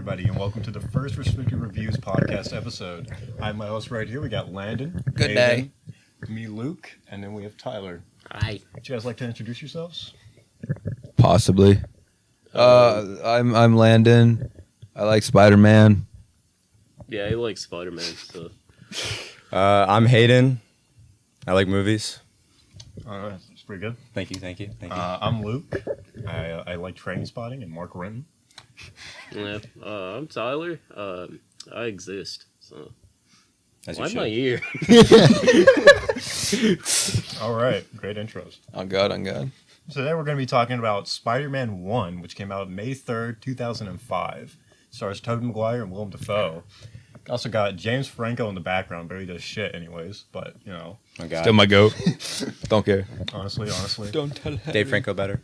everybody, and welcome to the first Restricted Reviews podcast episode. I'm my host right here. We got Landon. Good Aiden, day. Me, Luke, and then we have Tyler. Hi. Would you guys like to introduce yourselves? Possibly. I'm Landon. I like Spider-Man. Yeah, I like Spider-Man. So I'm Hayden. I like movies. It's pretty good. Thank you. I'm Luke. I like Train Spotting and Mark Renton. yeah, I'm Tyler. I exist. So As why you am I should. here? All right, great intros. On God. So today we're going to be talking about Spider-Man 1, which came out May 3rd, 2005. Stars Tobey Maguire and Willem Dafoe. Also got James Franco in the background, but he does shit anyways. But, you know, Oh God. Still my goat. Don't care. honestly. Don't tell Harry. Dave Franco better.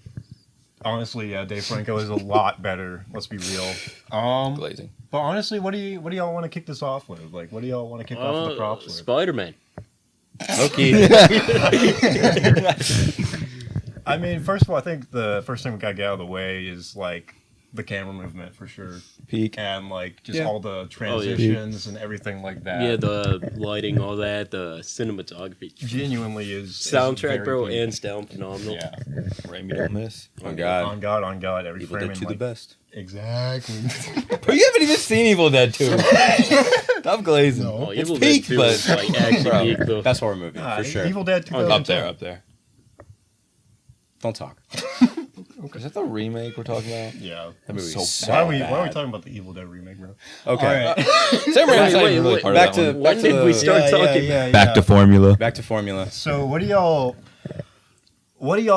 Honestly, yeah, Dave Franco is a lot better. Let's be real. Glazing. But honestly, what do y'all want to kick this off with? Like, what do y'all want to kick off the props with? Spider-Man. Okay. I mean, first of all, I think the first thing we gotta get out of the way is like the camera movement for sure, Peak. and like just Yeah. all the transitions and everything like that. Yeah, the lighting, all that, the cinematography, genuinely is soundtrack, very bro, good. hands down, phenomenal. Yeah, Raimi don't miss. Oh God. on God, every Evil frame Dead and, 2 the like, best. exactly. Bro, you haven't even seen Evil Dead 2. Stop glazing. No. Oh, It's Evil peak, Dead 2 but is like actually Bro. peak though. Best horror movie for sure. Evil Dead 2010. Up there. Don't talk. Is that the remake we're talking about? Yeah. That movie's So so Why are we bad. talking about the Evil Dead remake, bro? Okay. All right. Sam Raimi's not wait, even really wait. part Back of to that one. back When to did we the start talking? Back to formula. back to formula. So, what do y'all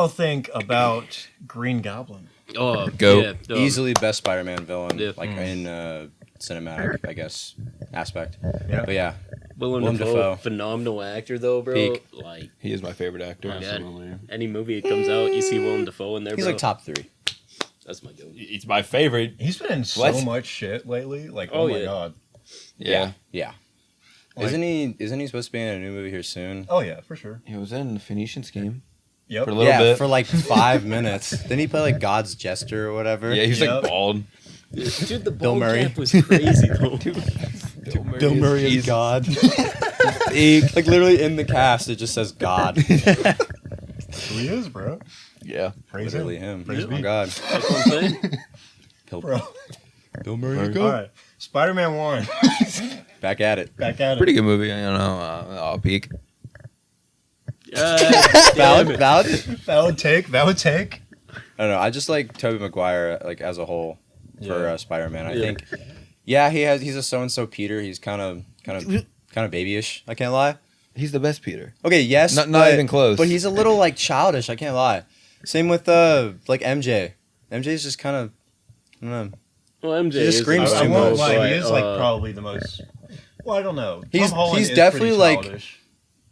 think about Green Goblin? Oh, Go. yeah, Easily best Spider-Man villain, Yeah. like in cinematic, I guess, aspect. Yeah. But yeah, Willem Willem Dafoe, Dafoe. phenomenal actor though, bro. Peak. Like, He is my favorite actor. oh, God. Absolutely. Any movie that comes out, you see Willem Dafoe in there, he's bro. like top 3. That's my go. He's my favorite. He's been in so What? much shit lately. Like, Oh, oh my yeah. god. Yeah. Like- Isn't he supposed to be in a new movie here soon? Oh yeah, for sure. He was in the Phoenician Scheme Yep. for a little bit. for like 5 minutes. Didn't he play like God's Jester or whatever? Yeah, he's Yep. like bald. Dude, the Bill bald Murray. cap was crazy though. Bill Murray is God. Like literally in the cast, it just says God. Who he is, bro. Yeah. Praise Literally him. him. Praise Oh be. God. That's what I'm saying. Bro. Bill Murray. All right. Spider-Man 1. Back at it. Back at Pretty it. good movie. You know, peak. Valid. Valid. Valid take. I don't know. I just like Tobey Maguire like as a whole for Yeah. Spider-Man. I Yeah. think. Yeah, he's a so-and-so Peter. He's kind of babyish. I can't lie. He's the best Peter. Okay, yes, Not but- even close. But he's a little like childish. I can't lie. Same with like MJ. MJ's just kind of. I don't know. Well, MJ He just is screams I too won't much, lie. but, He is like probably the most. Well, I don't know. He's- Tom Holland he's is definitely, pretty like- childish.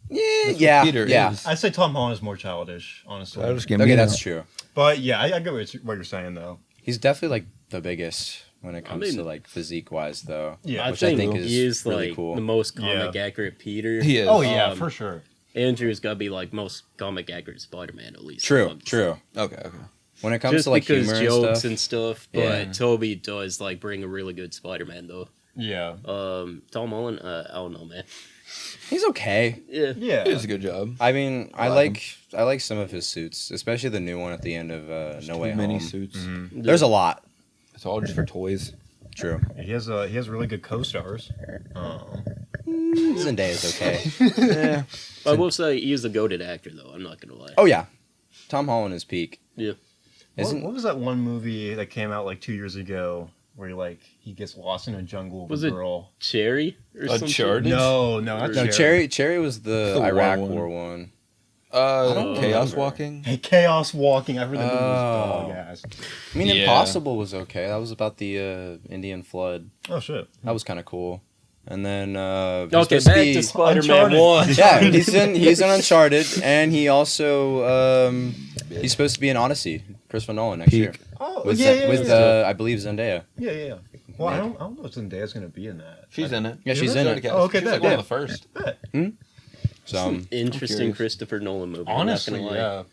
Yeah, That's what yeah, Peter yeah. is. I'd say Tom Holland is more childish, honestly. Childish Okay, Gambino. that's true. But yeah, I get what you're saying though. He's definitely like the biggest when it comes mean- to like physique wise, though. Yeah. I which think, I think he is really like cool. the most comic accurate Peter. He is. Oh yeah, Um, for sure. Andrew's gotta be like most comic accurate Spider-Man at least. True, true. Okay. When it comes Just to like because humor jokes and stuff, and stuff, but Yeah. Toby does like bring a really good Spider-Man though. Yeah. Tom Holland, I don't know, man. he's okay. Yeah, Yeah. He does a good job. I mean, I like like some of his suits, especially the new one at the end of No Way Many Home. suits. Mhm. There's a lot. It's all just for toys. True. He has really good co-stars. Zendaya's okay. Yeah. I will say he is a goated actor though. I'm not gonna lie. Oh yeah, Tom Holland is peak. Yeah. What was that one movie that came out like 2 years ago where he gets lost in a jungle with Was a it girl? Cherry or something? Uncharted? No, not No, No, Cherry was the The war Iraq one. War one. don't Chaos remember. Walking. Hey, Chaos Walking. I heard that movie Oh. was dog ass. I mean, Yeah. Impossible was okay. That was about the Indian flood. Oh shit. That was kind of cool. And then Okay, back to Spider-Man Uncharted. 1. yeah, he's in Uncharted, and he also he's supposed to be in Odyssey, Christopher Nolan next Peak. year Oh with yeah. I believe Zendaya. Yeah. Well, I don't know if Zendaya's gonna be in that. She's in it. Yeah, she's Is in it? it. Oh, okay, She's like bet, one of the first. So Interesting curious. Christopher Nolan movie. Honestly, I'm not gonna lie. yeah.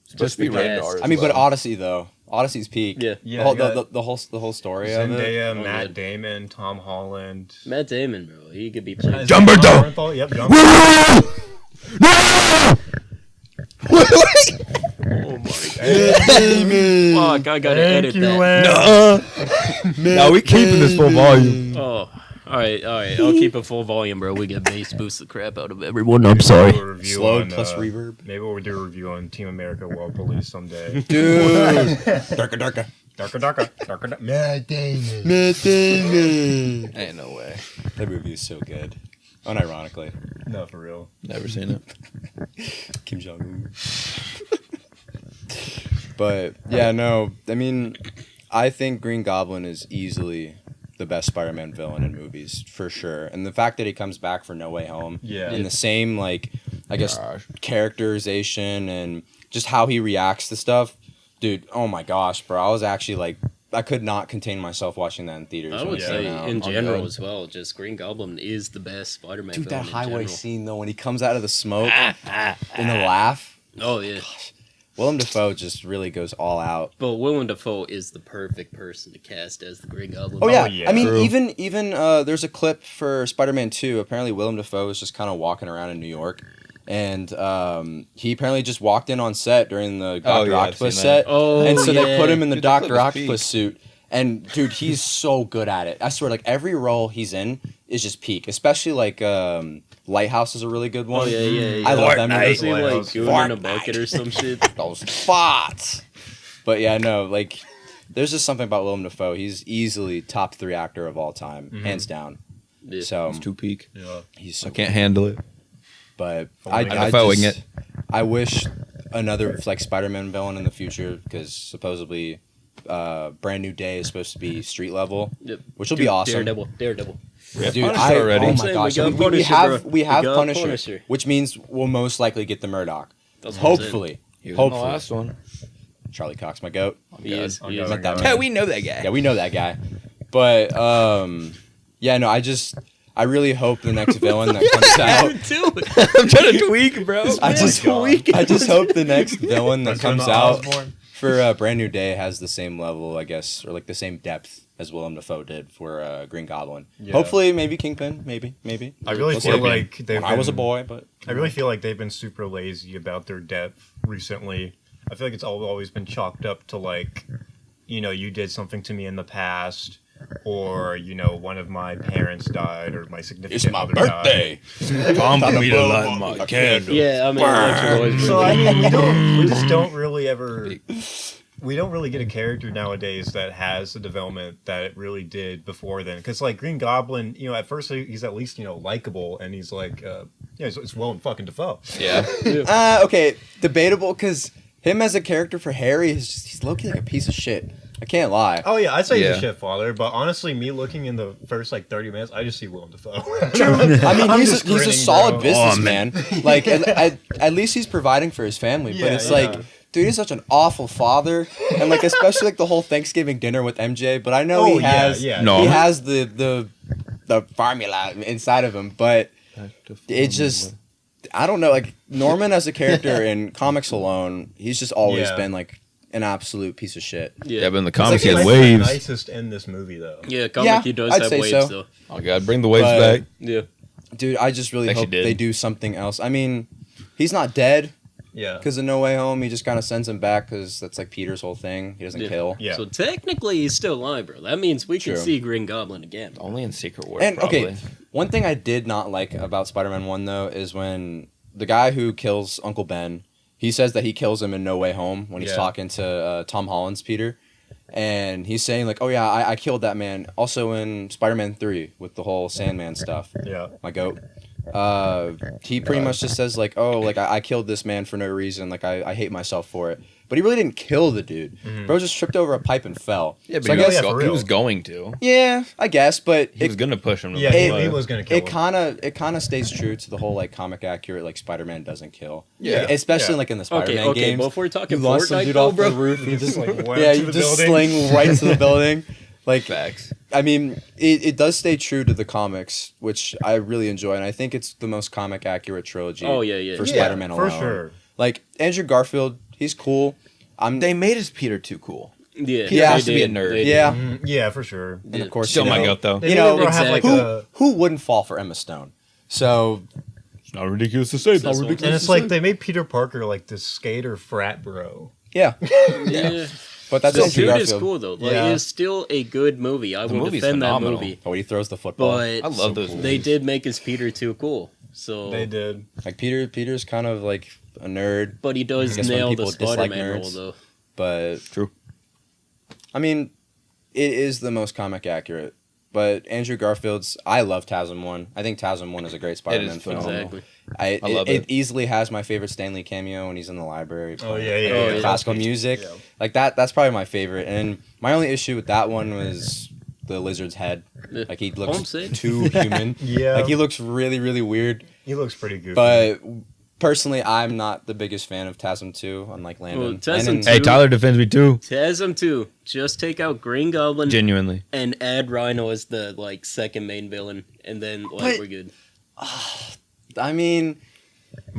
Supposed to be the rated cast. R. as I mean, but well. Odyssey though, Odyssey's peak. Yeah. Yeah, the whole story of it. Zendaya, Oh, Matt yeah. Damon, Tom Holland. Matt Damon, bro. He could be playing. Jumberto! Yep, Jumberto. Oh my god. Fuck, I gotta edit that. No, we keeping this full volume. Oh. Alright. I'll keep it full volume, bro. We get bass boost the crap out of everyone. I'm sorry. We'll review Slow on, plus reverb. Maybe we'll do a review on Team America World Police someday. Dude. Darker. Darker. Matt Damon. Ain't no way. That movie is so good. Unironically. No, for real. Never seen it. Kim Jong-un. But, yeah, no. I mean, I think Green Goblin is easily the best Spider-Man villain in movies, for sure. And the fact that he comes back for No Way Home. Yeah. In the same, like, I guess, Gosh. characterization and just how he reacts to stuff. Dude, oh my gosh, bro. I was actually, like, I could not contain myself watching that in theaters. I when would it say came out. in Oh, general God. as well, just Green Goblin is the best Spider-Man Dude, villain that in highway general. scene, though, when he comes out of the smoke and the laugh. Oh yeah. Willem Dafoe just really goes all out. But Willem Dafoe is the perfect person to cast as the Green Goblin. Oh yeah, yeah. I mean True. even there's a clip for Spider-Man 2. Apparently Willem Dafoe was just kind of walking around in New York, and he apparently just walked in on set during the Doctor yeah, I've Octopus seen set, that. Oh, and so they yeah. put him in the Dude, that clip Doctor was Octopus peak. suit. And dude, he's so good at it. I swear, like every role he's in is just peak. Especially like Lighthouse is a really good one. Oh yeah. I love that movie. Is he like Lighthouse. gooing in a bucket or some shit? Those farts. But yeah, no, like there's just something about Willem Dafoe. He's easily top 3 actor of all time, hands down. Yeah. So It's too peak. Yeah. he's so I can't handle it. But I'm Dafoeing it. I wish another like Spider-Man villain in the future, because supposedly Brand New Day is supposed to be street level, Yep. which will be awesome. Daredevil. Dude, Punisher already. oh I'm my saying gosh, we got we Punisher, have bro. we have We got Punisher, Punisher. which means we'll most likely get the Murdoch. That's what I'm saying. Hopefully, He was in the hopefully. last one. Charlie Cox, my goat. He is. Oh, He God. is. Met that Yeah, man. we know that guy. Yeah, we know that guy. But yeah, no, I really hope the next villain that comes out. I'm trying to tweak, bro. I just hope the next villain that President comes out Osborn. for Brand New Day has the same level, I guess, or like the same depth as Willem Dafoe did for Green Goblin. Yeah. Hopefully, maybe Kingpin, maybe. I really We'll feel see. like they've When I was a been- boy, but I really feel like they've been super lazy about their depth recently. I feel like it's always been chalked up to like, you did something to me in the past, or one of my parents died, or my significant other died. Time for me to light my candle. Yeah, I mean, that's always So I really mean, we just don't really ever. We don't really get a character nowadays that has the development that it really did before then. Because like Green Goblin, at first he's at least likable, and he's like, it's Willem fucking Dafoe. Yeah. okay, debatable, because him as a character for Harry he's low-key like a piece of shit. I can't lie. Oh yeah, I'd say he's Yeah. a shit father, but honestly, me looking in the first like 30 minutes, I just see Willem Dafoe. I mean, I'm he's just a grinning, solid bro. businessman. Like, at least he's providing for his family. But Yeah, it's yeah. like, dude, he's such an awful father, and like especially like the whole Thanksgiving dinner with MJ. But I know Oh, he yeah, has, yeah. No. he has the formula inside of him. But it just, I don't know. Like Norman as a character in comics alone, he's just always Yeah. been like an absolute piece of shit. Yeah, but in the It's comics, he like has the waves. nicest in this movie though. Yeah, comic Yeah, he does I'd have say waves so. though. Oh god, bring the waves But- back. Yeah. Dude, I just really Actually hope did. they do something else. I mean, he's not dead. Yeah. Because of No Way Home, he just kind of sends him back because that's like Peter's whole thing. He doesn't Yeah. kill. Yeah. So technically he's still alive, bro. That means we can True. see Green Goblin again. Only in Secret Wars. And probably. okay, one thing I did not like about Spider-Man 1 though is when the guy who kills Uncle Ben, he says that he kills him in No Way Home when he's Yeah. talking to Tom Holland's Peter. And he's saying like, oh yeah, I killed that man. Also in Spider-Man 3 with the whole Sandman stuff. Yeah. My goat. He pretty much just says like, oh, like I killed this man for no reason. Like I hate myself for it. But he really didn't kill the dude. Bro just tripped over a pipe and fell. Yeah, but So I he, guess- was Yeah, go- for he real. was going to. Yeah, I guess, but He was gonna push him. To Yeah, the he floor. was gonna kill it him. kind of stays true to the whole like comic accurate like Spider-Man doesn't kill. Yeah. Especially Yeah. like in the Spider-Man Okay, games. but if we're You talking launch some Fortnite dude though, off bro. the roof. You just Like, went yeah, to you the just building. sling right to the building. Like Facts. I mean, it does stay true to the comics, which I really enjoy, and I think it's the most comic accurate trilogy. Oh, yeah. For Yeah, Spider-Man for alone. sure. Like Andrew Garfield, he's cool. They made his Peter too cool. Yeah, He has to be a did. nerd. They did. Yeah, Yeah, for sure. and of course, Still you my know, goat though. They You never know, have like exactly. a. who wouldn't fall for Emma Stone? So It's not ridiculous to say. That's And it's like they made Peter Parker like this skater frat bro. yeah, Yeah. but that's The Andrew dude is Garfield. cool though. Like, Yeah. it's still a good movie. I will movie's defend phenomenal. that movie. Oh, he throws the football. But I love those. they movies. did make his Peter too cool. So, They did. Like Peter's kind of like a nerd, but he does I guess when nail the people dislike Spider-Man role nerds. though. but True. I mean, it is the most comic accurate. But Andrew Garfield's, I love TASM 1. I think TASM 1 is a great Spider-Man film. phenomenal. Exactly. I love it it. easily has my favorite Stanley cameo when he's in the library. Oh playing, yeah, like, yeah. Oh, yeah. yeah. classical music. Yeah. Like that's probably my favorite. And my only issue with that one was the lizard's head. Yeah. Like he looks Homesick. too human. Yeah. Like he looks really, really weird. He looks pretty goofy. But personally, I'm not the biggest fan of TASM 2, unlike Landon. Well, TASM Landon- 2 Hey, Tyler defends me too. TASM 2. Just take out Green Goblin Genuinely. and add Rhino as the like second main villain, and then like But- we're good. I mean,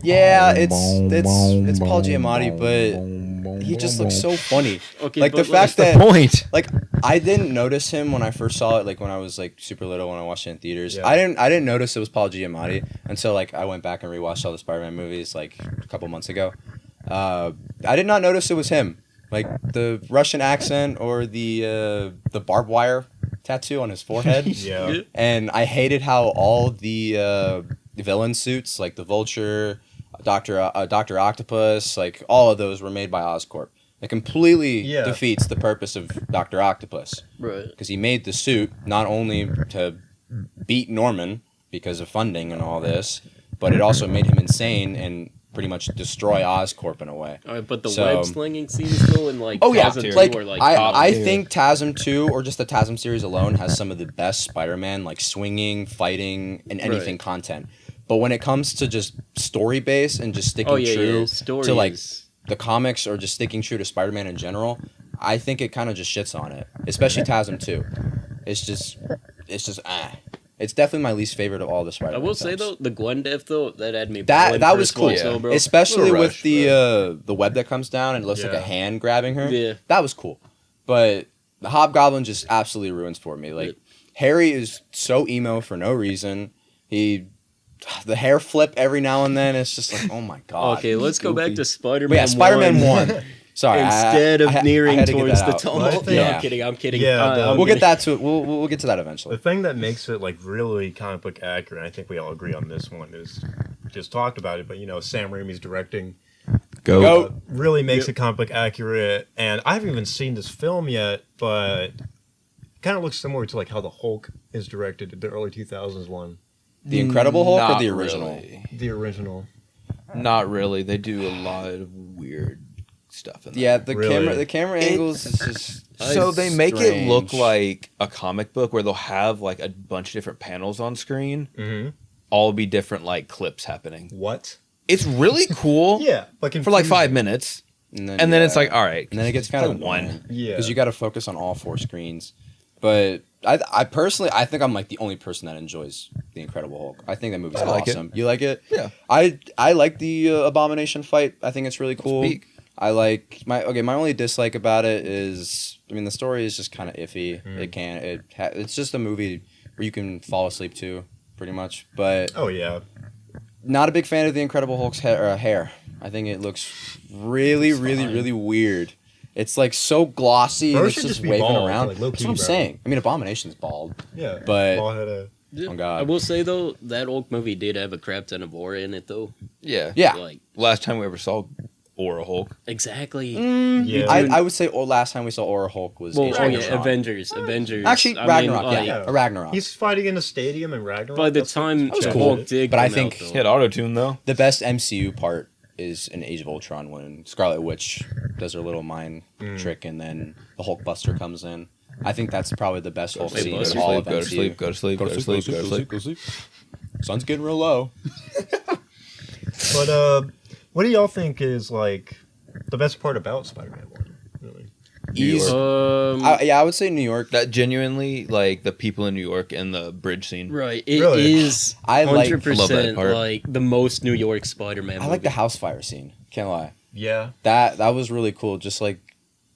yeah, it's Paul Giamatti, but he just looks so funny. Okay, Like the but, fact The that point. like I didn't notice him when I first saw it, like when I was like super little when I watched it in theaters. Yeah. I didn't notice it was Paul Giamatti until like I went back and rewatched all the Spider-Man movies like a couple months ago. I did not notice it was him. Like the Russian accent or the barbed wire tattoo on his forehead. yeah. And I hated how all the villain suits, like the Vulture, Doctor Octopus, like all of those were made by Oscorp. It completely Yeah. defeats the purpose of Doctor Octopus Right. because he made the suit not only to beat Norman because of funding and all this, but it also made him insane and pretty much destroy Oscorp in a way. All right, but the So- web slinging scenes though, in like Oh yeah, TASM 2 like are, like I top tier. think TASM 2 or just the TASM series alone has some of the best Spider-Man like swinging, fighting, and anything Right. content. But when it comes to just story based and just sticking Oh yeah, true yeah. Story to like is- the comics or just sticking true to Spider-Man in general, I think it kind of just shits on it. Especially TASM 2. It's just ah. It's definitely my least favorite of all the I Spider-Man will say films. though, the Gwen death though, that had me. That bawling that for was a cool, while, though, bro. especially Little with rush, the web that comes down and it looks like a Yeah. hand grabbing her. Yeah. That was cool, but the Hobgoblin just absolutely ruins for me. Like Harry is so emo for no reason. The hair flip every now and then. It's just like, oh my god. Okay, let's go back to Spider-Man. But yeah, Spider-Man 1. 1. Sorry, Instead of I nearing had to get towards that the out. tumult. Well, No, yeah. I'm kidding. I'm kidding. Yeah, I'm We'll kidding. get that to we'll get to that The eventually. thing that makes it like really comic book accurate, I think we all agree on this one, is just talked about it, but you know, Sam Raimi's directing Go. really makes it comic book accurate. And I haven't even seen this film yet, but kind of looks similar to like how the Hulk is directed, the early 2000s one, The Incredible Hulk or Not the original? really. the original. Not really. They do a lot of weird stuff in there. Yeah, the Really? camera angles is just So they make it look strange. like a comic book where they'll have like a bunch of different panels on screen, Mm-hmm. all be different like clips happening. What? It's really cool Yeah, like for like 5 minutes, and and then it's like, all right, and then it gets kind of like one. annoying. Yeah, Because you got to focus on all 4 screens. But I personally, I think I'm like the only person that enjoys The Incredible Hulk. I think that movie's I like it. awesome. You like it? Yeah. I like the Abomination fight. I think it's really cool. Speak. I like my only dislike about it is, I mean, the story is just kind of iffy. It's just a movie where you can fall asleep to, pretty much. But oh yeah, not a big fan of the Incredible Hulk's hair. I think it looks really, It's really, fine. really weird. It's like so glossy Bro and it's should just just be waving bald, around. like, low-key, That's what I'm bro. saying. I mean, Abomination's bald. yeah. But- Bald head of- Yeah. Oh, God. I will say though, that Hulk movie did have a crap ton of gore in it though. Yeah. Yeah. Like Last time we ever saw Aura Hulk. exactly. Yeah. I would say last time we saw Aura Hulk was Well, Age of oh yeah, Ultron. Avengers. Actually, I mean, Ragnarok. like, yeah, Ragnarok. He's fighting in a stadium in Ragnarok. By the That's- time that's the cool. Hulk did, But I come think out, He though. had auto tune though. The best MCU part is in Age of Ultron when Scarlet Witch does her little mind trick and then the Hulkbuster comes in. I think that's probably the best Hulk sleep, scene go in to all sleep, of go to MCU. sleep, go to sleep, go to sleep, go to sleep. go to sleep. Sun's getting real low. But what do y'all think is like the best part about Spider-Man 1? Really? Ease. Um, I would say New York. That genuinely, like the people in New York and the bridge scene. right. It Really? is I like- 100% Love that part. like the most New York Spider-Man I movie. like the house fire scene. Can't lie. Yeah. That was really cool. Just like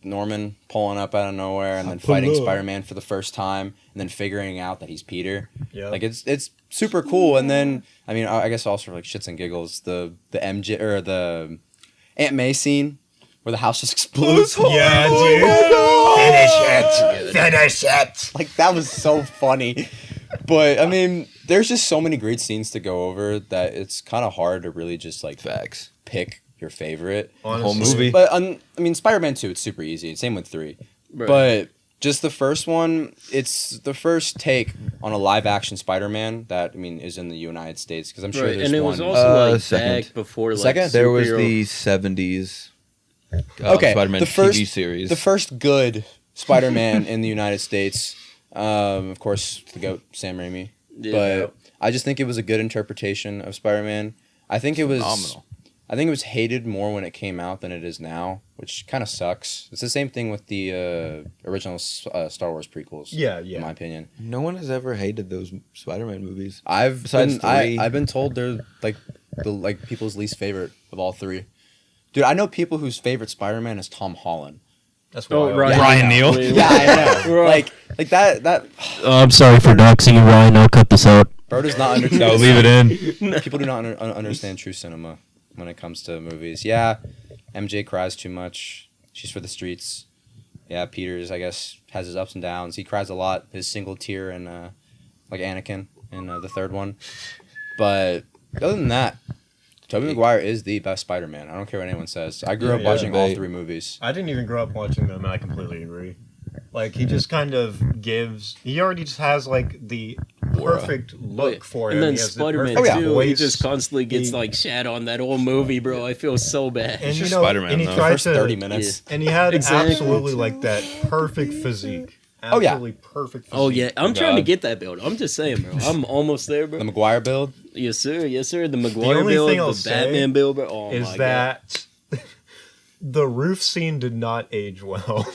Norman pulling up out of nowhere and then fighting Spider-Man for the first time and then figuring out that he's Peter. Yeah. Like it's super cool. And then I mean I guess also for like shits and giggles the MJ or the Aunt May scene where the house just explodes. Yeah, dude. Finish it. Like that was so funny. But I mean, there's just so many great scenes to go over that it's kind of hard to really just like Facts. pick your favorite. The whole movie. But I mean, Spider-Man 2, it's super easy. Same with 3. Right. But just the first one, it's the first take on a live-action Spider-Man that I mean is in the United States because I'm sure Right, there's and it one. was also like second. back before like Second? There was superhero- the 70s Okay, Spider-Man the first- TV series. the first good Spider-Man in the United States. Of course, the GOAT, Sam Raimi. Yeah. But I just think it was a good interpretation of Spider-Man. I think it was Phenomenal. I think it was hated more when it came out than it is now, which kind of sucks. It's the same thing with the original Star Wars prequels. Yeah, In yeah. my opinion, No one has ever hated those Spider-Man movies. Besides three. I've been told they're like people's least favorite of all three. Dude, I know people whose favorite Spider-Man is Tom Holland. That's Oh, wild. Ryan, Ryan Neal? Yeah, I know. Right. like that. I'm sorry for doxing you, Ryan. I'll cut this out. Bro does not understand. No, leave it in. People do not understand true cinema when it comes to movies. Yeah, MJ cries too much. She's for the streets. Yeah, Peters, I guess, has his ups and downs. He cries a lot. His single tear and like Anakin in the third one. But other than that, Tobey Maguire is the best Spider-Man. I don't care what anyone says. I grew up Yeah, watching all debate. 3 movies. I didn't even grow up watching them, and I completely agree. Like, he just kind of gives... He already just has, like, the perfect look for him. And then He has the Spider-Man perfect 2, he voice. just constantly gets like shat on that whole movie, bro. I feel so bad. And, just you know, Spider-Man, and he though. tried First to... 30 minutes. And he had Exactly. absolutely, like, that perfect physique. Oh, yeah. Absolutely perfect physique. Oh yeah, I'm trying to God. get that build. I'm just saying, bro. I'm almost there, bro. The Maguire build. Yes, sir. Yes, sir. The Maguire only build, thing I'll the say Batman build, bro. Oh Is my that... the roof scene did not age well.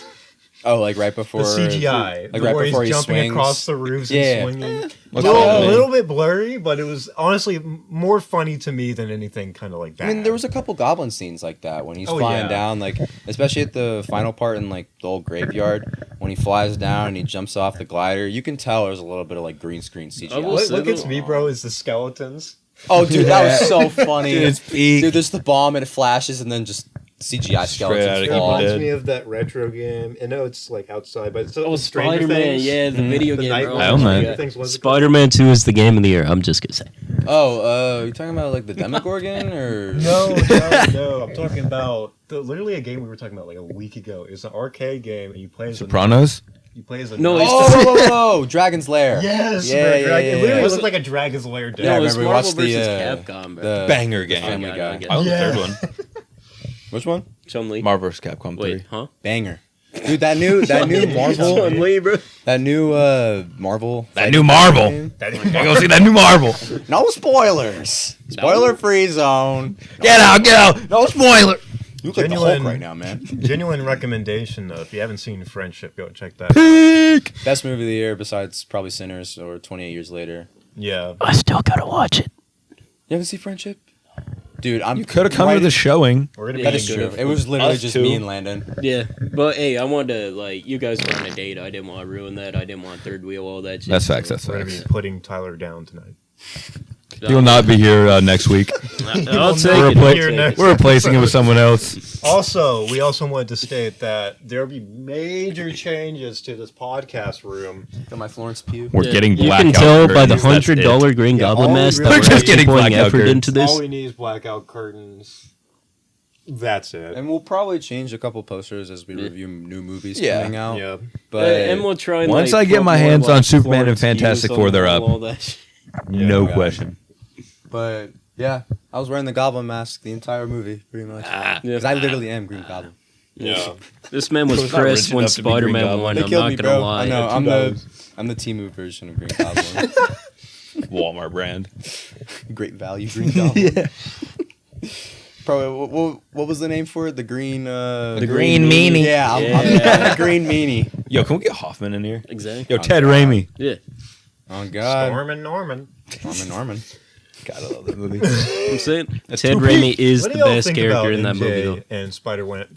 Oh, like right before The CGI. Like right where before he's he jumping swings. across the roofs Yeah. and swinging. What's A that? little bit blurry, but it was honestly more funny to me than anything kind of like that. I mean, there was a couple goblin scenes like that when he's Oh, flying yeah. down, like especially at the final part in like the old graveyard when he flies down and he jumps off the glider. You can tell there's a little bit of like green screen I CGI. will What, say what gets though- me, bro, is the skeletons. Oh, dude, that was so funny. Dude, it's peak. Dude, there's the bomb and it flashes and then just CGI Straight outta skeletons It Evil fall. reminds Dead. me of that retro game. I know it's like outside, but it's Oh, Stranger Spider-Man, Things. yeah, the video The game, night bro. one. I own that. Stranger Things was it called? Spider-Man 2 is the game of the year. I'm just gonna say. Oh, you talking about like the Demogorgon or No. I'm talking about literally a game we were talking about like a week ago. It's an arcade game, and you play as Sopranos? You play as a No, knight. it's Oh, Dragon's Lair. Yes, Yeah, bro, yeah, dragon- yeah, It literally yeah. looked like a Dragon's Lair deck. Yeah, I No, it's remember we Marvel watched the, versus Capcom, bro. the Banger game. Family I Guy. get I love Yeah. the third one. Which one? Chun-Li. Marvel vs. Capcom 3. Wait, huh? Banger. Dude, that new Marvel, Chun-Li, bro. that new Marvel. That new Marvel. game. I go see that new Marvel. No spoilers. Spoiler free zone. Get out. No spoiler. You look like the Genuine- Hulk right now, man. Genuine recommendation though. If you haven't seen Friendship, go check that out. Best movie of the year besides probably Sinners or 28 Years Later. Yeah. I still gotta watch it. You haven't seen Friendship? Dude, I'm. You could have come to the showing. We're gonna Yeah, That be is you true. could've. It was literally Us just two. me and Landon. Yeah, but hey, I wanted to like you guys were on a date. I didn't want to ruin that. I didn't want third wheel, all that shit. That's facts. That's We're gonna be facts. putting Tyler down tonight. He will not be here next week. I'll take We're, it. repla- I'll Here take next- it. we're replacing it with someone else. Also, we also wanted to state that there will be major changes to this podcast room. Got my Florence Pugh. We're Yeah, getting You blackout can tell by the curtains, that's it. $100 Green Yeah, Goblin all mask we that really- we're Just actually getting putting blackout effort curtains. into this. All we need is blackout curtains. That's it. And we'll probably change a couple posters as we review new movies Yeah. coming out. Yeah. But And we'll try and Once like, I get put my more, hands like, on Superman and Florence Pugh Fantastic on Four, the they're wall, up. all that shit. No Yeah. question. But yeah, I was wearing the Goblin mask the entire movie, pretty much. Yeah. Because I literally am Green Goblin. Yeah. This man was It was not pressed rich when enough to be Green Spider-Man Goblin. won. They I'm killed not me, gonna bro. lie. I know. $2. I'm the Temu version of Green Goblin. Walmart brand. Great value, Green Goblin. Yeah. Bro, what was the name for it? The green. The Green Meanie. Yeah, I'm the Green Meanie. Yo, can we get Hoffman in here? Exactly. Yo, Ted Raimi. Yeah. Oh God. Norman. Norman. God, I love that movie. I'm saying That's Ted too Raimi is What the do y'all best think character about in that movie, MJ though. and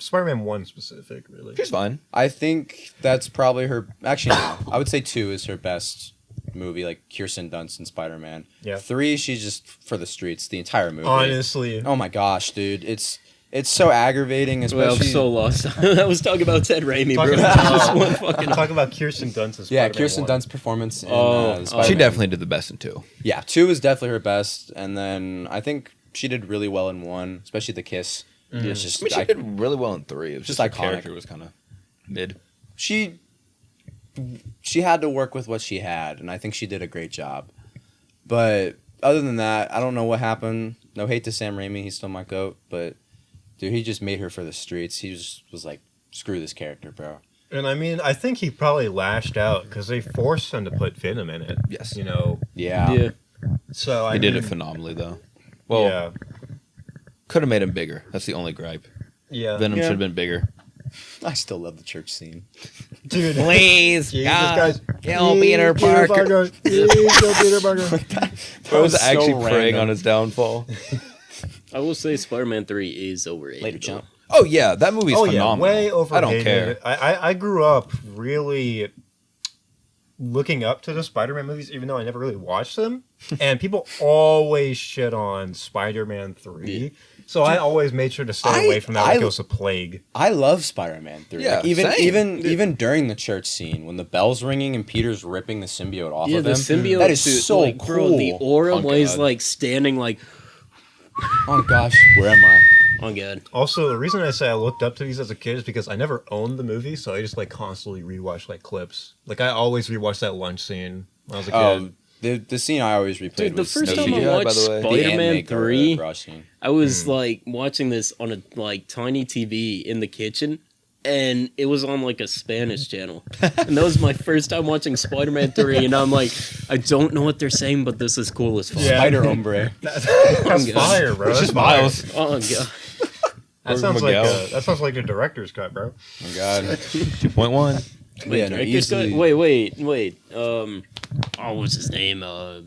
Spider-Man 1 specific, really? She's fine. I think that's probably her. Actually, no. I would say 2 is her best movie, like Kirsten Dunst and Spider-Man. Yeah. 3, she's just for the streets the entire movie. Honestly. Oh my gosh, dude, it's so aggravating, Well, especially. I'm so lost. I was talking about Ted Raimi, bro. Talking about- Just one fucking. Talk about Kirsten Dunst as yeah, Spider-Man Kirsten 1. Dunst's performance in Oh, Spider-Man. She definitely did the best in 2. Yeah, 2 is definitely her best, and then I think she did really well in 1, especially the kiss. It's just I mean, she did really well in 3. It was Just just her iconic. character was kind of mid. she had to work with what she had, and I think she did a great job. But other than that, I don't know what happened. No hate to Sam Raimi, he's still my goat, but dude, he just made her for the streets. He just was like, screw this character, bro. And I mean, I think he probably lashed out because they forced him to put Venom in it. Yes. You know? Yeah. Yeah. So I He did mean, it phenomenally, though. Well, yeah. could have made him bigger. That's the only gripe. Yeah. Venom Yeah. should have been bigger. I still love the church scene. Dude. Please, Jesus, guys. kill Peter Parker. Please kill Peter Parker. Bro was was so actually preying random. on his downfall. I will say Spider-Man 3 is overrated. Later, though. chump. Oh yeah, that movie's Oh phenomenal. yeah, way overrated. I don't care. I grew up really looking up to the Spider-Man movies, even though I never really watched them. And people always shit on Spider-Man 3. Yeah. So I always made sure to stay away from that like it was a plague. I love Spider-Man 3. Yeah, Like, even same. even during the church scene when the bell's ringing and Peter's ripping the symbiote off Yeah, of the him. symbiote That is suit, so like, cool. bro, the aura Oh, was God. like standing like, Oh gosh, where am I? oh god. Also, the reason I say I looked up to these as a kid is because I never owned the movie, so I just like constantly rewatched like clips. Like I always rewatched that lunch scene when I was a kid. Oh, the scene I always replayed Dude, the was first No time I CGI, by watched the way. the Spider-Man anime 3, garage scene. I was like watching this on a like tiny TV in the kitchen, and it was on like a Spanish channel. And that was my first time watching Spider-Man 3, and I'm like, I don't know what they're saying, but this is cool as fuck. Yeah. Spider Hombre. That's good. fire, bro. It's That's just fire. Miles. Oh god. That Or sounds like Miguel. that sounds like a director's cut, bro. Oh my god. 2.1. Wait, Yeah, no, director's cut? easily- Wait. Oh, what's his name? Oh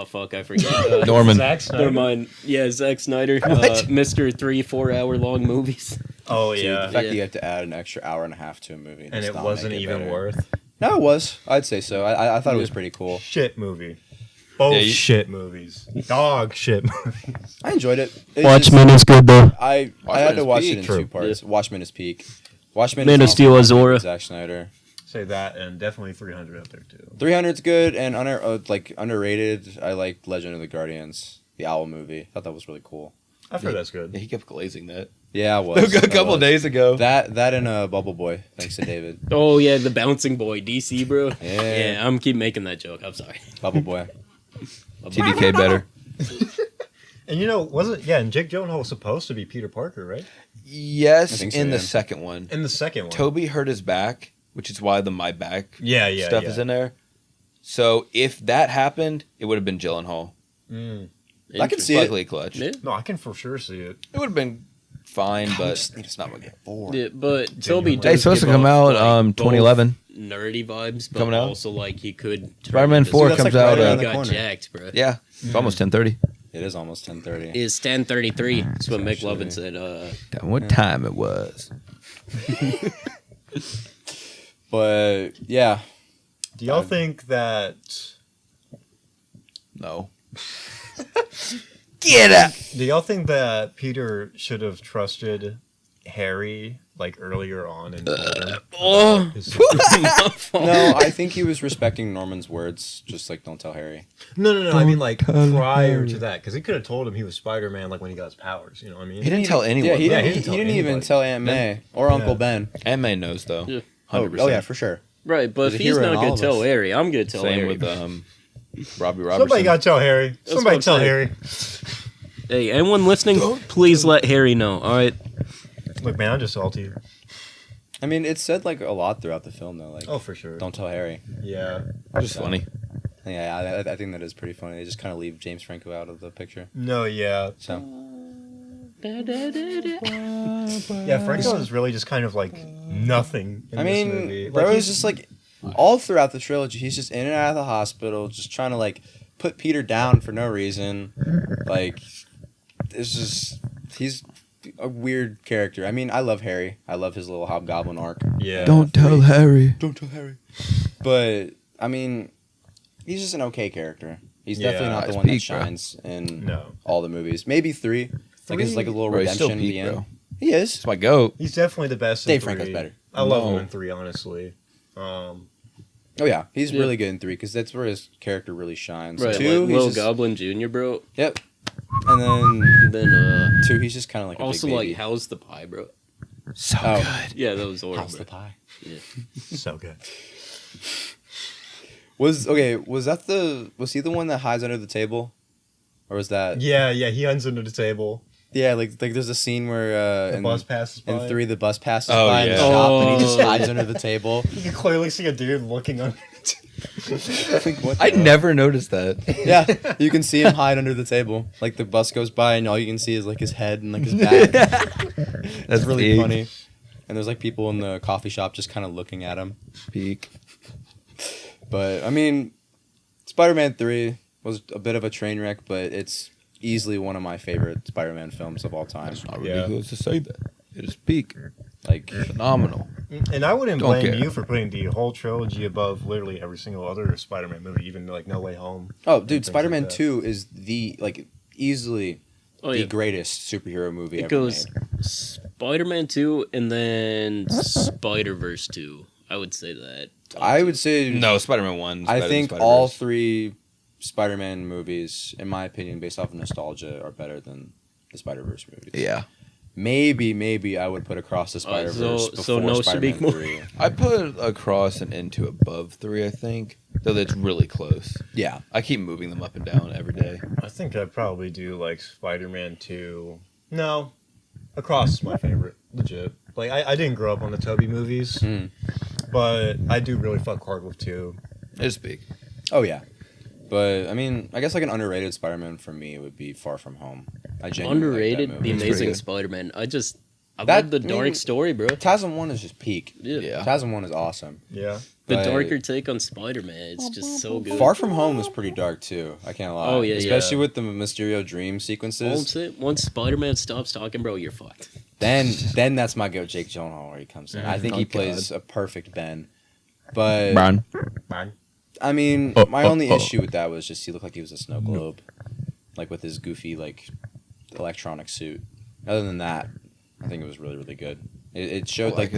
fuck, I forget. Norman. Zack Snyder. Never mind. Yeah, Zack Snyder. Mr. 3-4 hour long movies. Oh Dude, yeah, the fact that Yeah. you have to add an extra hour and a half to a movie. and does it not wasn't make it even better. worth. No, it was. I'd say so. I thought it was pretty cool. Shit movie. Both Yeah, you- shit movies. Dog shit movies. I enjoyed it. It's Watchmen is good though. just- I Watchmen had to is watch peak. it in True. 2 parts. Watchmen is peak. Watchmen Man of is Steel, also Azora. Zack Snyder. Say that, and definitely 300 up there too. 300's good and underrated. I like Legend of the Guardians, the owl movie. I thought that was really cool. I've heard that's Yeah, good. he kept glazing that. Yeah, it was. A couple It was. days ago. That and Bubble Boy. Thanks to David. Oh yeah, the bouncing boy, DC bro. Yeah. Yeah, I'm keep making that joke. I'm sorry. Bubble Boy. TDK better. And you know, and Jake Gyllenhaal was supposed to be Peter Parker, right? Yes, I think so, in the yeah. second one. In the second one. Toby hurt his back, which is why the my back Yeah, stuff is in there. So if that happened, it would have been Gyllenhaal. Mm. I can see it. Luckily clutch. Yeah. No, I can for sure see it. It would have been fine, God, we but just need to it's not stop what getting bored. Yeah, but Toby Hey, does it's supposed to give come off, out, like, both 2011. nerdy vibes, but Coming out? also like he could turn Spider-Man into 4 That's comes like right out. around He the got corner. jacked, bro. Yeah, it's almost 10:30. It is almost 10:30. It's 10:33. That's what It's McLovin actually- said. Damn, what time it was? But yeah, Do y'all think that? No. Get up. Do y'all think that Peter should have trusted Harry like earlier on in Golden? Oh, no, I think he was respecting Norman's words, just like don't tell Harry. No. I mean, like prior to that, because he could have told him he was Spider-Man, like when he got his powers. You know what I mean? He didn't tell anyone. Yeah, he Yeah, didn't, he he didn't didn't tell even anybody. tell Aunt May or Uncle Ben. Aunt May knows though. Yeah. 100%. Oh yeah, for sure. right, but He's if a he's hero in not all gonna of tell us. Harry, I'm gonna tell Same Harry. with Robbie Robertson. Somebody got to tell Harry. That's Somebody what tell I'm Harry. Hey, anyone listening, please let Harry know. All right. Look, man, I'm just salty. I mean, it's said like a lot throughout the film though. Like, Oh, for sure. don't tell Harry. Yeah. Just funny. Yeah, I think that is pretty funny. They just kind of leave James Franco out of the picture. No, yeah. So Yeah, Franco is really just kind of like nothing in I this movie. mean, Like, bro, he's is just like all throughout the trilogy. He's just in and out of the hospital, just trying to like put Peter down for no reason. Like, it's just he's a weird character. I mean, I love Harry. I love his little hobgoblin arc. Yeah. Don't tell Harry. Don't tell Harry. But I mean, he's just an okay character. He's Yeah, definitely not the it's one that peak, bro. shines in No. all the movies. Maybe 3. Like it's like a little Bro, he's still redemption at the peak, end. bro. He is. It's my goat. He's definitely the best Dave in 3. Franco's better. I love No. him in 3, honestly. Oh yeah, he's Yeah. really good in 3 because that's where his character really shines. Right, 2, like he's Little just, Goblin Jr., bro. Yep. And then Then 2, he's just kind of like a also big like baby. How's the Pie, bro? So Oh. good. Yeah, that was horrible. House the bro. Pie. So good. Was he the one that hides under the table, or was that? Yeah, he hunts under the table. Yeah, like there's a scene where The bus passes by. in 3 the bus passes Oh, by in the yeah. shop and he just Oh. hides under the table. You can clearly see a dude looking under the table. I never noticed that. Yeah, you can see him hide under the table. Like the bus goes by and all you can see is like his head and like his back. That's really big. funny. And there's like people in the coffee shop just kind of looking at him. Peak. But I mean, Spider-Man 3 was a bit of a train wreck, but it's easily one of my favorite Spider-Man films of all time. It's not Yeah. ridiculous to say that. It is peak. Like, Phenomenal. And I wouldn't Don't blame care. you for putting the whole trilogy above literally every single other Spider-Man movie, even like No Way Home. oh, Things dude, like Spider-Man that. 2 is easily Oh the yeah, greatest superhero movie it ever goes made. Spider-Man 2 and then Spider-Verse 2. I would say that. I would say No, Spider-Man 1. is I better than think Spider-Verse. all 3 Spider-Man movies, in my opinion, based off of nostalgia, are better than the Spider-Verse movies. Yeah. Maybe I would put Across the Alright, Spider-Verse so before no Spider-Man Shabik more. 3. I put Across and Into above 3, I think. Though that's really close. Yeah. I keep moving them up and down every day. I think I'd probably do like Spider-Man 2. No, Across is my favorite, legit. Like I didn't grow up on the Tobey movies, Mm. but I do really fuck hard with 2. It's peak. Oh, yeah. But, I mean, I guess like an underrated Spider-Man for me would be Far From Home. I genuinely Underrated, like The that movie. pretty Amazing good. Spider-Man. I That- love the I mean, dark story, bro. TASM 1 is just peak. Yeah. TASM 1 is awesome. Yeah. The But darker take on Spider-Man. It's just so good. Far From Home was pretty dark, too. I can't lie. Oh, yeah, Especially yeah. with the Mysterio dream sequences. Once Spider-Man stops talking, bro, you're fucked. Then that's my goat, Jake Gyllenhaal, where he comes in. I think Oh, he God. plays a perfect Ben. But Brian. Mine. I mean, Oh, my oh, only oh. issue with that was just he looked like he was a snow globe, like with his goofy like electronic suit. Other than that, I think it was really good. It showed I like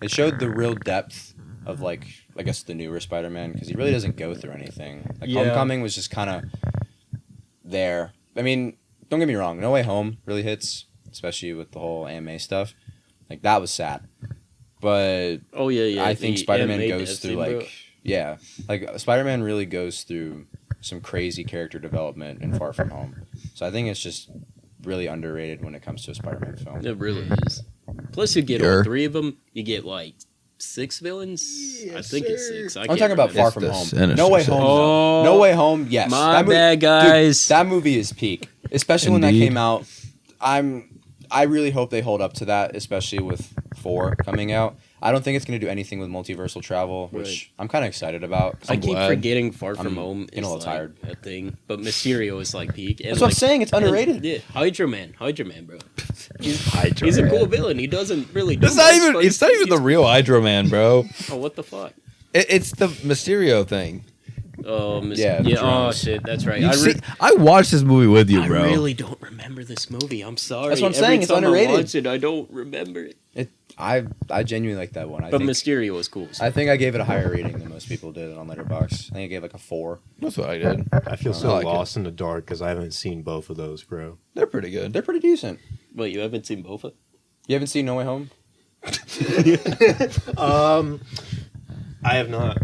it showed the real depth of like I guess the newer Spider-Man because he really doesn't go through anything. Like Yeah. Homecoming was just kind of there. I mean, don't get me wrong, No Way Home really hits, especially with the whole anime stuff. Like that was sad, but Oh yeah, yeah. I think the Spider-Man anime goes death through scene, bro. yeah, like Spider-Man really goes through some crazy character development in Far From Home. So I think it's just really underrated when it comes to a Spider-Man film. It really is. Plus, you get all Sure. 3 of them. You get like 6 villains. I think it's 6. I'm talking about Far It's From the Home. Sinister No Way Six. Home. Oh, though. No Way Home. Yes. my That movie- bad, guys. Dude, that movie is peak. Especially when that Indeed. came out. I really hope they hold up to that, especially with 4 coming out. I don't think it's going to do anything with multiversal travel, which Right. I'm kind of excited about. I I'm keep glad. forgetting Far From I'm Home getting a is little like tired. a thing, but Mysterio is like peak. And That's what I'm like, saying. It's underrated. Yeah, Hydra Man, bro. He's a cool villain. He doesn't really. Do It's not much, even. but It's not even the he's- real Hydro Man, bro. Oh, what the fuck? It's the Mysterio thing. Oh, Yeah, the yeah. Oh drones. shit, that's right. You've I watched this movie with you, I bro. really don't remember this movie. I'm sorry. That's what I'm Every saying, it's time underrated. I watch it, I don't remember it. I genuinely like that one. But think, Mysterio was cool. So. I think I gave it a higher rating than most people did on Letterboxd. I think I gave like a 4. That's what I did. I feel I so like it. lost in the dark because I haven't seen both of those, bro. They're pretty good. They're pretty decent. Wait, you haven't seen Bofa? You haven't seen No Way Home? I have not.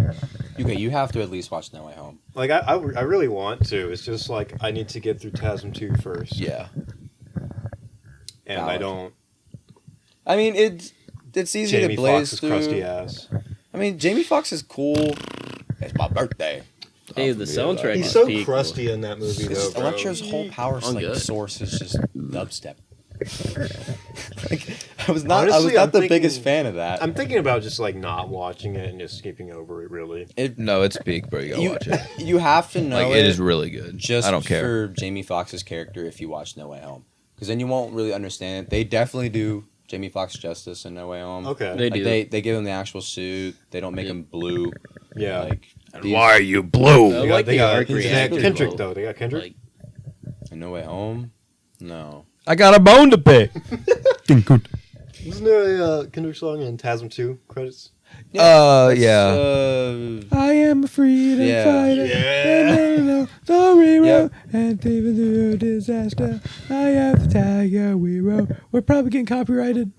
Okay, you have to at least watch No Way Home. Like I really want to. It's just like I need to get through TASM 2 first. Yeah. And I Valid. don't. I mean, it's easy Jamie to blaze Foxx's through. crusty ass. I mean, Jamie Foxx is cool. It's my birthday. Hey, the soundtrack He's is so peak, crusty in that movie, though, bro. Electro's whole power I'm like good. source is just dubstep. Like, I was not Honestly, the I'm thinking- biggest fan of that. I'm thinking about just like not watching it and just skipping over it. Really, No, it's peak, bro. You gotta you, watch it. you have to know Like, it is really good. just I don't care. for Jamie Foxx's character if you watch No Way Home, because then you won't really understand it. They definitely do Jamie Foxx justice in No Way Home. okay, They Like do. they give him the actual suit. They don't make Yeah. him blue. yeah. Like these- are you blue? I They like got, the arc they got reactor, Kendrick though. though. They got Kendrick. Like, in No Way Home? No. I got a bone to pick. Isn't there a Kendrick song in TASM 2 credits? That's, I am a freedom Yeah. fighter. Yeah. Sorry, Yep. and even through disaster, I am the tiger we rode. We're probably getting copyrighted.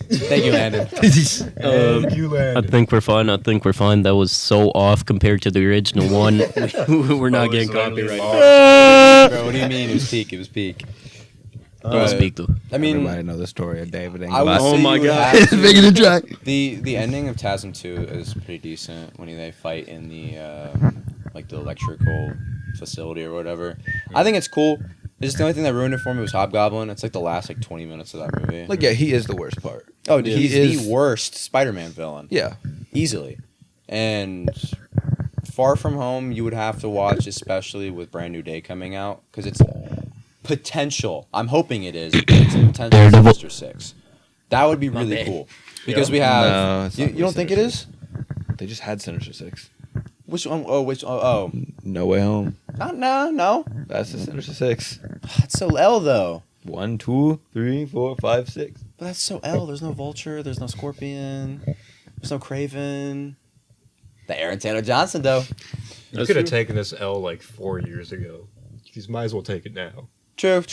Thank you, Landon. Thank you, I Landon. think we're fine. I think we're fine. That was so off compared to the original one. We're not Bro, getting it's literally copyrighted. lost. Bro, what do you mean? It was peak. It was peak. I'll speak though. I mean, Everybody know the story of David I would Engelbach. Oh say my you would God. have to- Bigger than track. The ending of TASM 2 is pretty decent when they fight in the like the electrical facility or whatever. I think it's cool. It's just the only thing that ruined it for me was Hobgoblin. It's like the last like 20 minutes of that movie. Like, yeah, he is the worst part. oh, dude, he he's is- the worst Spider-Man villain. Yeah. Easily. And Far From Home, you would have to watch, especially with Brand New Day coming out, because it's potential. I'm hoping it is. It's potential Daredevil. Sinister Six. That would be really bad. cool because Yeah. we have. No, it's you not you don't think it is? They just had Sinister Six. Which one? Oh, which? Oh, No Way Home. no. That's the Sinister Six. That's so L though. 1, 2, 3, 4, 5, 6. But that's so L. There's no Vulture. There's no Scorpion. There's no Craven. The Aaron Taylor Johnson though. You could have taken this L like 4 years ago. You might as well take it now. True.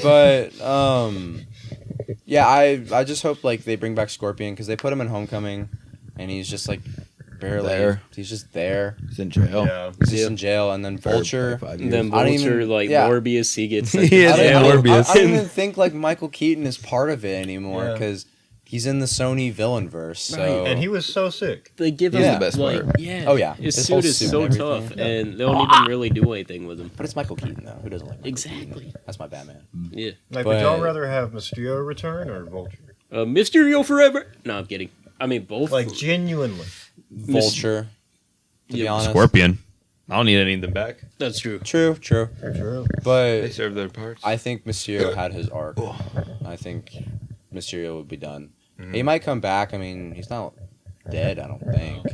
But yeah, I just hope like they bring back Scorpion because they put him in Homecoming, and he's just like barely There. He's just there. He's in jail. Yeah. He's just Yeah. in jail, and then For Vulture. like 5 And years. then I don't Vulture, even- like yeah. Morbius, he gets He sent is to in jail. Morbius. I don't even think like Michael Keaton is part of it anymore Yeah. because he's in the Sony villain verse. So And he was so sick. They give He's him the best like, part. yeah. Oh, yeah. His His whole suit is suit so and tough, everything. and they don't even really do anything with him. but it's Michael Keaton though. Who doesn't like Michael Exactly. Keaton? That's my Batman. Yeah. Like, But- would y'all rather have Mysterio return or Vulture? Mysterio forever. No, I'm kidding. I mean both. Like, genuinely. Vulture. To be Yeah, honest. Scorpion. I don't need anything back. That's true. True. True. But serve their parts. I think Mysterio had his arc. I think Mysterio would be done. He might come back. I mean, he's not dead, I don't think.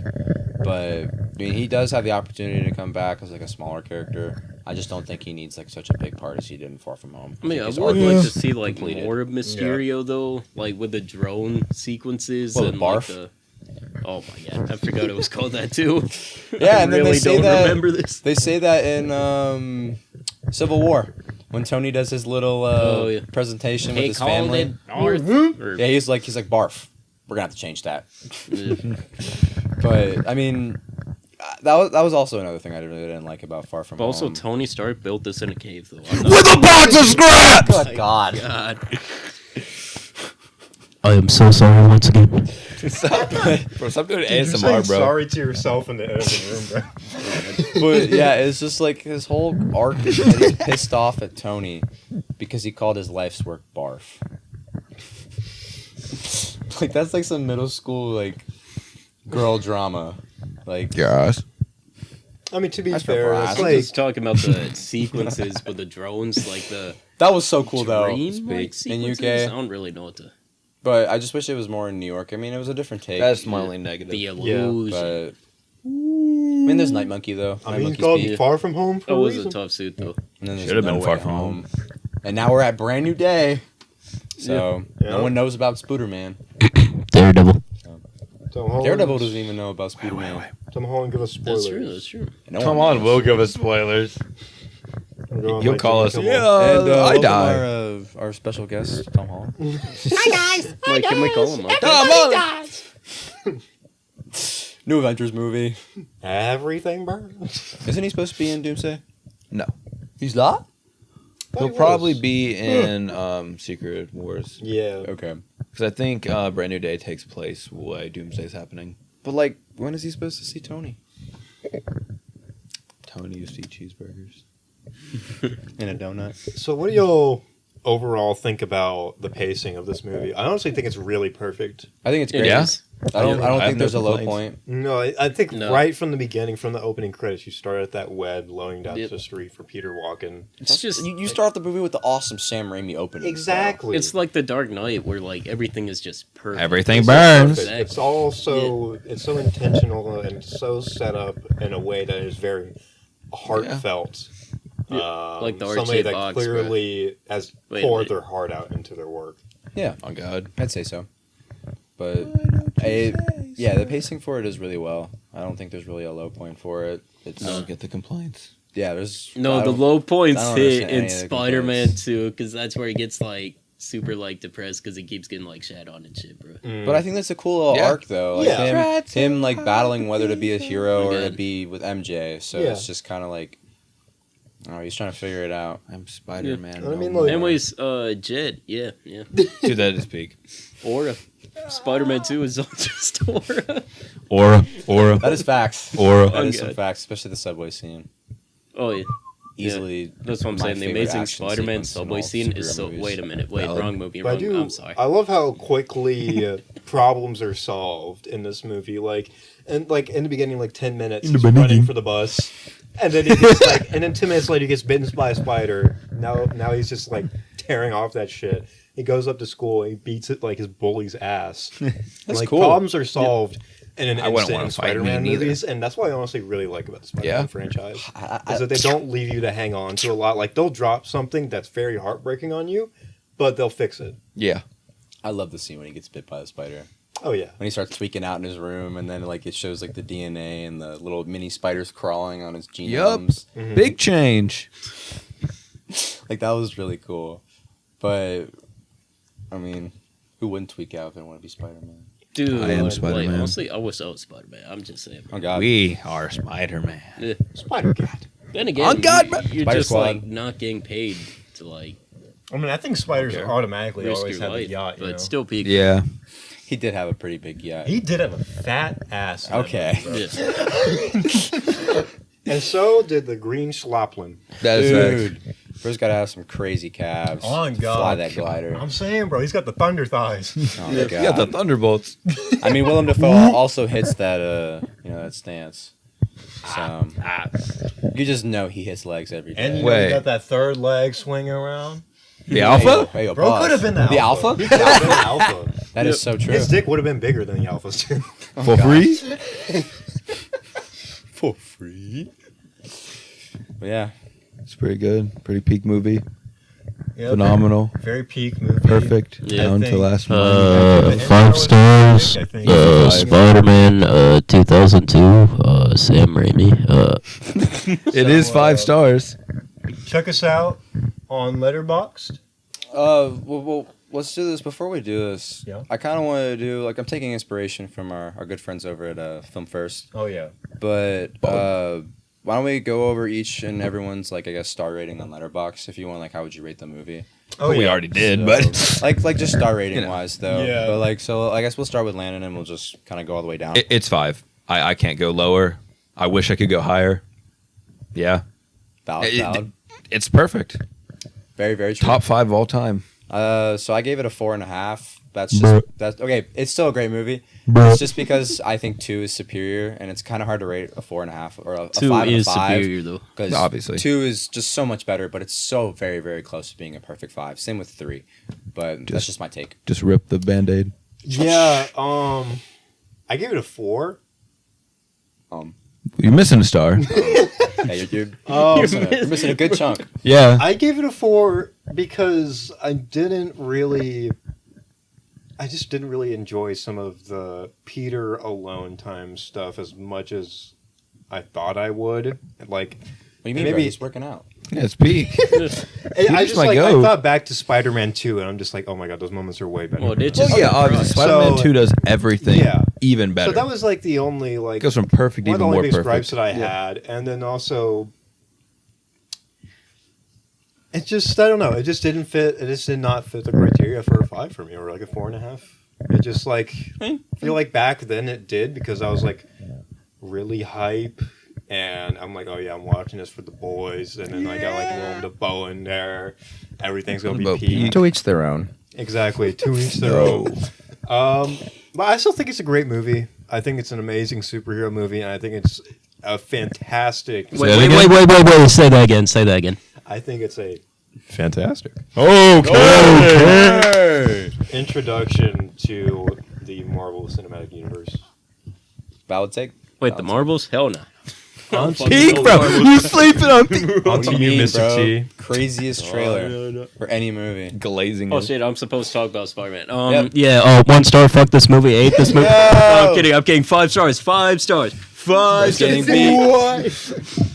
But I mean, he does have the opportunity to come back as like a smaller character. I just don't think he needs like such a big part as he did in Far From Home. I mean, I think his would arc like is to see like completed. more of Mysterio though, like with the drone sequences Well, the and barf? like the. Oh my god, I forgot it was called that too. Yeah, I and then really they say don't that remember this. they say that in Civil War when Tony does his little Oh, yeah. presentation with They his called family. it North. Or- Yeah, he's like barf. We're gonna have to change that. Yeah. But I mean, that was also another thing I really didn't like about Far From But also, Home. Tony Stark built this in a cave, though. With a box of scraps! Good God. God. I am so sorry once again. Bro, stop doing Dude, you're ASMR, saying bro. sorry to yourself in the editing room, bro. But yeah, it's just like his whole arc is that he's pissed off at Tony because he called his life's work barf. Like that's like some middle school like girl drama. Like Yes. I mean, to be That's fair, for that's I'm like just talking about the sequences with the drones, like the that was so cool though. dream-like In sequences. UK. I don't really know what to. But I just wish it was more in New York. I mean, it was a different take. That's my only negative. The illusion. But I mean, there's Night Monkey though. I Night mean, Monkey's it's called beat. Far From Home for That a was a reason. tough suit, though. And then there's Should've been No Far Way From Home. And now we're at Brand New Day. So Yeah. no one knows about Spooderman. Daredevil. Tom Holland, Daredevil doesn't even know about Spooderman. Tom Holland, give us spoilers. That's true. That's true. No Come one on, knows. we'll give us spoilers. We're going You'll like call us. Jimmy Yeah, Kimmel. And I welcome die. Our special guest, Tom Holland. Like, can we call him up? Come on. New Avengers movie. Everything burns. Isn't he supposed to be in Doomsday? No. He's not? Thought He'll he probably was. be in Secret Wars. Yeah. Okay. Because I think Brand New Day takes place while Doomsday's happening. But like, when is he supposed to see Tony? Tony used to eat cheeseburgers. In a donut. So what do y'all overall think about the pacing of this movie? I honestly think it's really perfect. I think it's It great. Yeah. is. I don't I have think no there's a low complaints. point. No, I think No. right from the beginning, from the opening credits, you start at that wed lowing down Yep. to the street for Peter walking. It's just you start the movie with the awesome Sam Raimi opening. Exactly. it's like the Dark Knight where like everything is just perfect. Everything It's burns. perfect. It's all it's so intentional and so set up in a way that is very heartfelt. Like the somebody RJ that box, bro. clearly has Wait, poured wait. their heart out into their work. Yeah, Oh God. I'd say so. But yeah, the pacing for it is really well. I don't think there's really a low point for it. It's I don't get the complaints. yeah, there's No, I the don't- low points I don't hit understand in any of the Spider-Man complaints. 2 because that's where he gets like super like depressed because he keeps getting like shat on and shit, bro. But I think that's a cool little Yeah. arc though. Like Yeah. him like battling whether to be a hero Oh or my to God. be with MJ. So Yeah. it's just kind of like, oh, he's trying to figure it out. I'm Spider-Man. I mean, no like- more. Anyways, Jet, yeah. Dude, that is peak. Aura. Spider-Man 2 is just Aura. Aura. That is facts. Aura. That is Okay. some facts, especially the subway scene. Oh yeah. Easily, That's what I'm my saying. The favorite Amazing action Spider-Man sequence in subway all scene is superhero so. movies. Wait a minute. Wait, Valid. wrong movie. But I Wrong. do. I'm sorry. I love how quickly problems are solved in this movie. Like in the beginning, like 10 minutes, In the he's running beginning. for the bus, and then he gets and then 10 minutes later, he gets bitten by a spider. Now he's just like tearing off that shit. He goes up to school and he beats it like his bully's ass. That's like cool. problems are solved in an I wouldn't instant wanna in fight me Spider-Man neither. movies, and that's what I honestly really like about the Spider-Man Yeah. franchise. I- Is that they don't leave you to hang on to a lot. Like they'll drop something that's very heartbreaking on you, but they'll fix it. Yeah. I love the scene when he gets bit by the spider. Oh yeah. When he starts tweaking out in his room, and then like it shows like the DNA and the little mini spiders crawling on his genomes. Big change. Like that was really cool. But I mean, who wouldn't tweak out if they want to be Spider-Man? Dude, I am like, Spider-Man. honestly, I wish I was Spider-Man. I'm just saying. Oh God, We are Spider-Man. Yeah. Spider-Cat. Then again, Oh, God, you're Spider just Squad. like not getting paid to like I mean, I think spiders Okay. automatically risk always your have a life, yacht. but still peak. Yeah. he did have a pretty big yacht. He did have a fat ass. in that Okay. movie, Yeah. bro. And so did the Green Schlopplin. That is facts. Dude, first gotta have some crazy calves. Oh, to God. fly that glider. I'm saying, bro, he's got the thunder thighs. Oh my You got the God. Thunderbolts. I mean, Willem Dafoe also hits that that stance. So you just know he hits legs every day. And you Wait. got that third leg swinging around. The Alpha? Hey, yo, Bro, boss. could have been the Alpha. He could have been the alpha. That is so true. His dick would have been bigger than the alpha's too. For free? For free. But yeah, It's pretty good. Pretty peak movie. Yeah, Phenomenal. Very peak movie. Perfect. Yeah. Down I to think- last Uh, one. 5 stars. I think. Five. Spider-Man 2002. Sam Raimi. It is 5 stars. Check us out on Letterboxd. well, let's do this before we do this. Yeah. I kind of want to do I'm taking inspiration from our good friends over at Film First, Oh yeah. but why don't we go over each and everyone's I guess star rating on Letterboxd if you want how would you rate the movie? Oh we yeah. already did, So, but like just star rating You know. wise though. Yeah. But so I guess we'll start with Landon and we'll just kind of go all the way down. it's 5. I can't go lower. I wish I could go higher. Yeah. Valid, valid. It's perfect. Very, very true. Top 5 of all time. So I gave it a 4.5. That's okay. It's still a great movie. It's just because I think 2 is superior, and it's kind of hard to rate a 4.5 or a 2 5 is and a 5. superior though. Because Obviously. 2 is just so much better, but it's so very, very close to being a perfect 5. Same with 3, but that's just my take. Just rip the Band-Aid. Yeah. I gave it a 4. You're missing a star. Yeah, you're missing a good chunk. Yeah. I gave it a 4 because I just didn't really enjoy some of the Peter alone time stuff as much as I thought I would. Like, What do you mean? Maybe- Maybe he's working out. Yeah, it's peak. I just just my like goat. I thought back to Spider-Man 2, and I'm just like, oh my god, those moments are way better. Well, it Well, just- yeah, obviously. So- Spider-Man 2 does everything Yeah. even better. So that was like the only like It goes from perfect one of the even only more big perfect. gripes that I had, and then also it just I don't know, it just didn't fit. It just did not fit the criteria for a 5 for me, or like a 4.5. It just like I feel like back then it did because I was like really hype. And I'm like, oh yeah, I'm watching this for the boys, and then I got like Willem Dafoe in there, everything's gonna be About peak. To each their own. Exactly, to each their own. But I still think it's a great movie. I think it's an amazing superhero movie, and I think it's a fantastic. Wait, say that again. Say that again. I think it's a Fantastic. Okay. introduction to the Marvel Cinematic Universe. Valid take. Wait, the marbles? Hell no. Peak, bro. You sleeping on peak. On What to do you you, mean, Mr. bro? T. Craziest trailer for any movie. Glazing Oh it. shit, I'm supposed to talk about Spider-Man. Yep. Yeah, 1 star, fuck this movie, 8 this movie. Yo! I'm kidding, 5 stars, 5 stars. 5 Getting stars. beat.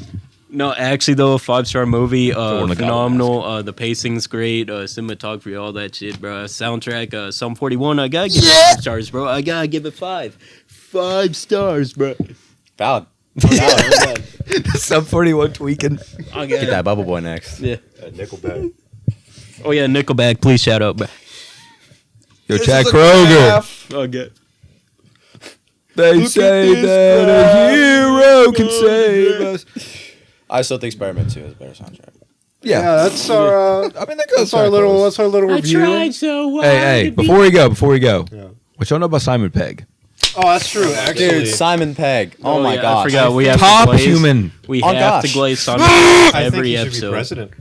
No, actually though, 5-star movie, one that got phenomenal. The pacing's great, cinematography, all that shit, bro. Soundtrack, Sum 41, I gotta give it 5 stars, bro. I gotta give it 5. 5 stars, bro. Valid. Sub 41 tweaking. I Get that Bubble Boy next. Yeah. Nickelback. Oh yeah, Nickelback, please shout out, bro. Yo, Chad Kroger. Okay. They say that a hero can save us. I still think Spider-Man 2 has a better soundtrack. Yeah. That's our. I mean, that goes That's our little. That's our little I review. tried so well. Hey, before we go, Yeah. what y'all know about Simon Pegg? Oh, that's true. Actually, Dude, Simon Pegg. Oh, my yeah, gosh. I forgot. We have Top to glaze, human. We Oh, have to gosh. glaze Simon I think every he should be episode. president.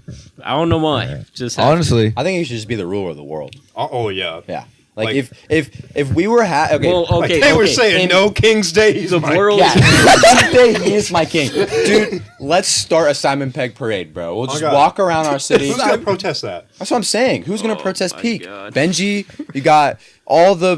I don't know why. Just have to. Honestly, I think he should just be the ruler of the world. Oh yeah. Yeah. Like, Like- if we were okay. Well, Like okay, they were okay. saying, and- no King's Day. He's The my world. Yeah, he is my king, dude. Let's start a Simon Pegg parade, bro. We'll just God. walk around our city. Who's gonna protest that? That's what I'm saying. Who's gonna Oh protest my Peak? God. Benji. You got all the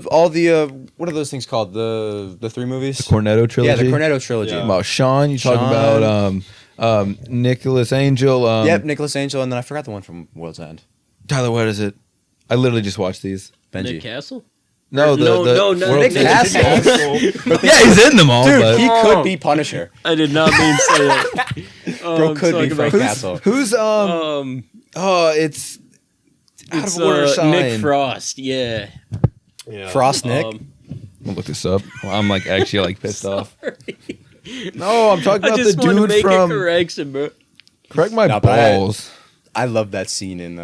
what are those things called? The 3 movies. Cornetto trilogy. Yeah, the Cornetto trilogy. Yeah. About Sean, you talk Sean. about Nicholas Angel. Yep, Nicholas Angel, and then I forgot the one from World's End. Tyler, what is it? I literally just watched these. Benji. Nick Castle? No, No, the no, World Nick End. Castle. Yeah, he's in them all. Dude, but he could be Punisher. I did not mean to say that. Bro I'm could be talking Frank about- Castle. who's oh, it's out It's of order sign. Nick Frost, yeah. Yeah. Frost Nick. Um, I'm gonna look this up. I'm like actually like pissed off. No, I'm talking I about the just want to dude make a from. correction, bro. Correct my No, but I- balls. I love that scene in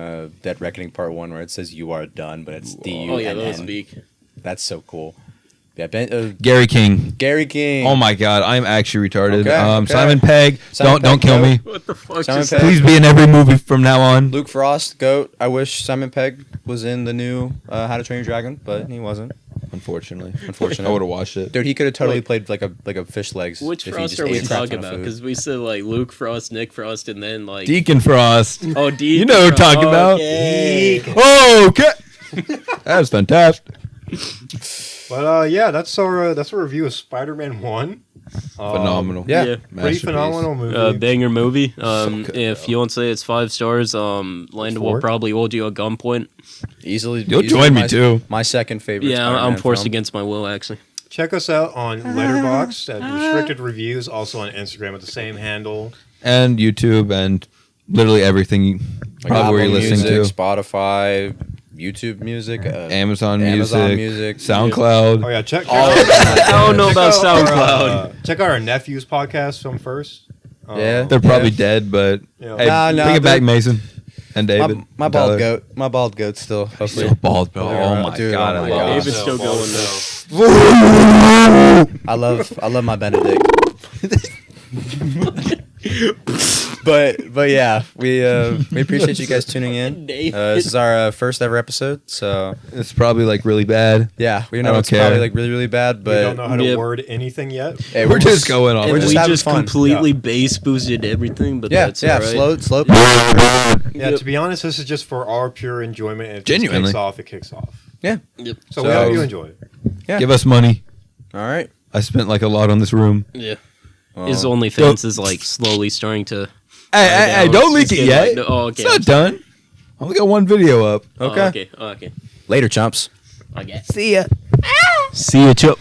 Dead Reckoning Part 1 where it says "You are done," but it's D U Oh yeah, N those N. speak. That's so cool. Yeah, Gary King. Gary King. Oh my god, I'm actually retarded. Okay, okay. Simon Pegg. Simon don't Pegg, kill no. me. What the fuck? Simon just Pegg. Please be in every movie from now on. Luke Frost, GOAT. I wish Simon Pegg was in the new How to Train Your Dragon, but he wasn't. Unfortunately, Unfortunately. I would have watched it. Dude, he could have totally Wait. played like a fish legs. Which if he Frost just are we ate a crap talking ton of about? food. Because we said like Luke Frost, Nick Frost, and then like Deacon Frost. oh, Deacon You know who I'm Frost. talking about. Okay. Okay. That was fantastic. But yeah, that's our review of Spider-Man 1. Phenomenal. Yeah. Yeah. Pretty Masterpiece. phenomenal movie. Banger movie. good, If though. you want to say it's 5 stars, Landon will 4? probably hold you at gunpoint. Easily. You'll easily join me my- too. My second favorite. Yeah, I'm Spider-Man forced film. against my will, actually. Check us out on Letterboxd at Restricted Reviews, also on Instagram with the same handle. And YouTube and literally everything. Like Probably where Apple you're listening Music, to. Spotify, YouTube Music, Amazon Amazon Music, Music, SoundCloud. Oh yeah, check. All check of them. I don't know about out our, SoundCloud. check out our nephew's podcast, Film First. Yeah. They're probably dead, but Yeah. hey, Nah, bring it back, they're- Mason and David. My and bald Tyler. goat. My bald goat still. Hopefully. Still bald, bro. Yeah, Oh my dude, god, oh I my love God. it. David's still going though. I love my Benedict. but yeah, we appreciate you guys tuning in. David. This is our first ever episode, so It's probably like really bad. yeah, we I know don't it's care. probably like really bad, We but don't know how to Yep. word anything yet. hey, We're just going on. And We're it. just we having just fun. completely bass boosted everything, but yeah, that's yeah, alright. slow. Yeah, Yep. to be honest, this is just for our pure enjoyment. And if Genuinely. it kicks off. Yeah. Yep. So, we So- hope you enjoy it. Yeah. Give us money. All right. I spent like a lot on this room. Yeah. Well, His OnlyFans is like slowly starting to. Hey, down. don't leak It's it getting yet. like- oh, okay. It's not done. I only got one video up. Oh, Okay. okay. Later, chumps. Okay. See ya. See you, Chip.